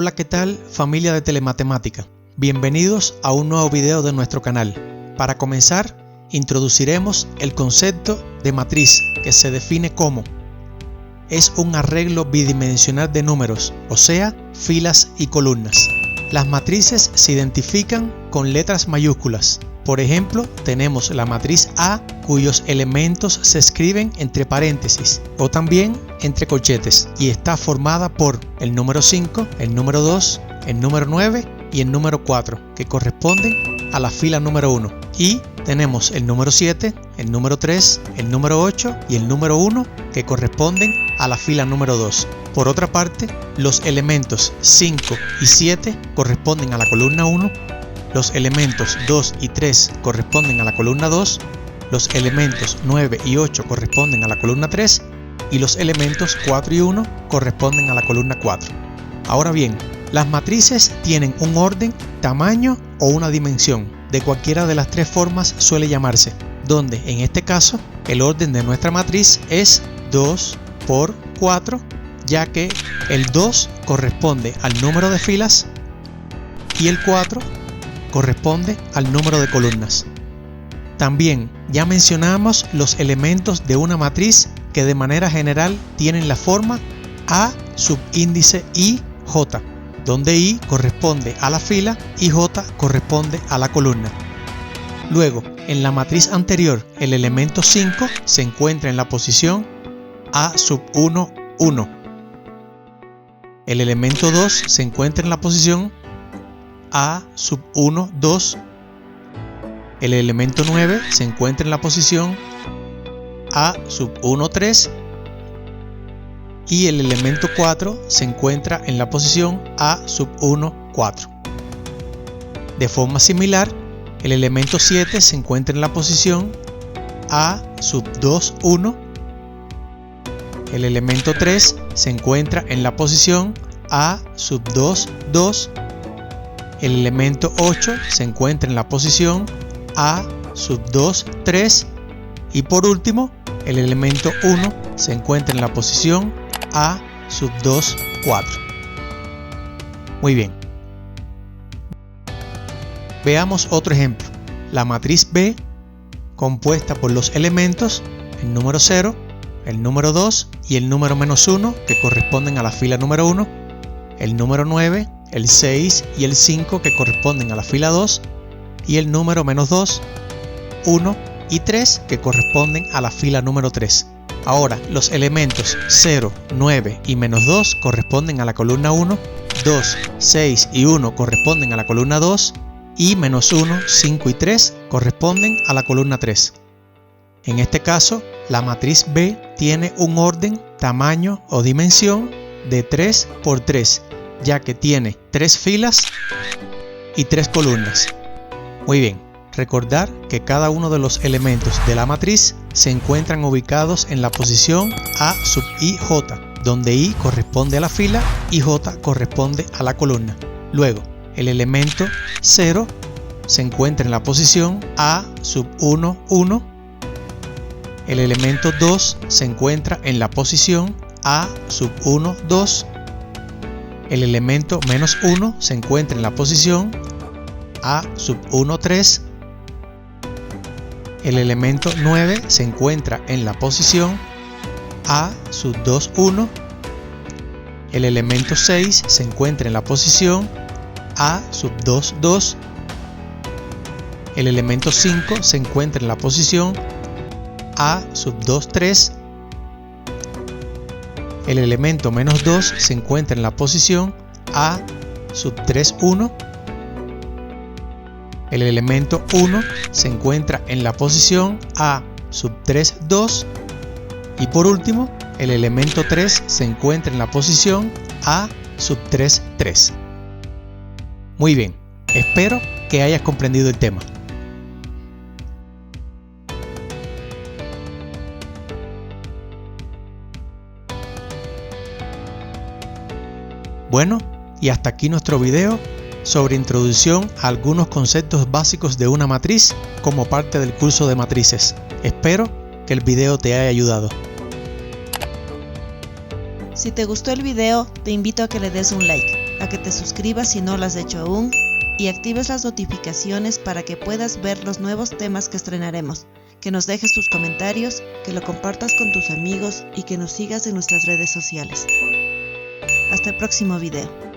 Hola, ¿qué tal, familia de Telematemática? Bienvenidos a un nuevo video de nuestro canal. Para comenzar, introduciremos el concepto de matriz, que se define como: es un arreglo bidimensional de números, o sea, filas y columnas. Las matrices se identifican con letras mayúsculas. Por ejemplo, tenemos la matriz A, cuyos elementos se escriben entre paréntesis o también entre corchetes, y está formada por el número 5, el número 2, el número 9 y el número 4, que corresponden a la fila número 1. Y tenemos el número 7, el número 3, el número 8 y el número 1, que corresponden a la fila número 2. Por otra parte, los elementos 5 y 7 corresponden a la columna 1, los elementos 2 y 3 corresponden a la columna 2, los elementos 9 y 8 corresponden a la columna 3 y los elementos 4 y 1 corresponden a la columna 4. Ahora bien, las matrices tienen un orden, tamaño o una dimensión. De cualquiera de las tres formas suele llamarse, donde en este caso el orden de nuestra matriz es 2 por 4, ya que el 2 corresponde al número de filas y el 4 corresponde al número de columnas. También ya mencionamos los elementos de una matriz que de manera general tienen la forma A subíndice I, J, donde I corresponde a la fila y J corresponde a la columna. Luego, en la matriz anterior, el elemento 5 se encuentra en la posición A sub 1, 1. El elemento 2 se encuentra en la posición A sub 1, 2. El elemento 9 se encuentra en la posición A sub 1, 3. Y el elemento 4 se encuentra en la posición A sub 1, 4. De forma similar, el elemento 7 se encuentra en la posición A sub 2, 1. El elemento 3 se encuentra en la posición A sub 2, 2. El elemento 8 se encuentra en la posición A sub 2, 3. Y por último, el elemento 1 se encuentra en la posición A sub 2, 4. Muy bien. Veamos otro ejemplo. La matriz B, compuesta por los elementos el número 0, el número 2 y el número -1, que corresponden a la fila número 1, el número 9, el 6 y el 5, que corresponden a la fila 2, y el número -2, 1 y 3, que corresponden a la fila número 3. Ahora, los elementos 0, 9 y -2 corresponden a la columna 1, 2, 6 y 1 corresponden a la columna 2, y -1, 5 y 3 corresponden a la columna 3. En este caso, la matriz B tiene un orden, tamaño o dimensión de 3 por 3, ya que tiene 3 filas y 3 columnas. Muy bien, recordar que cada uno de los elementos de la matriz se encuentran ubicados en la posición A sub I, J, donde I corresponde a la fila y J corresponde a la columna. Luego, el elemento 0 se encuentra en la posición A sub 1, 1. El elemento 2 se encuentra en la posición A sub 1, 2. El elemento -1 se encuentra en la posición A sub 1, 3. El elemento 9 se encuentra en la posición A sub 2, 1. El elemento 6 se encuentra en la posición A sub 2, 2. El elemento 5 se encuentra en la posición A sub 2, 3. El elemento -2 se encuentra en la posición A sub 3, 1. El elemento 1 se encuentra en la posición A sub 3, 2. Y por último, el elemento 3 se encuentra en la posición A sub 3, 3. Muy bien, espero que hayas comprendido el tema. Bueno, y hasta aquí nuestro video sobre introducción a algunos conceptos básicos de una matriz como parte del curso de matrices. Espero que el video te haya ayudado. Si te gustó el video, te invito a que le des un like. a que te suscribas si no lo has hecho aún y actives las notificaciones para que puedas ver los nuevos temas que estrenaremos, que nos dejes tus comentarios, que lo compartas con tus amigos y que nos sigas en nuestras redes sociales. Hasta el próximo video.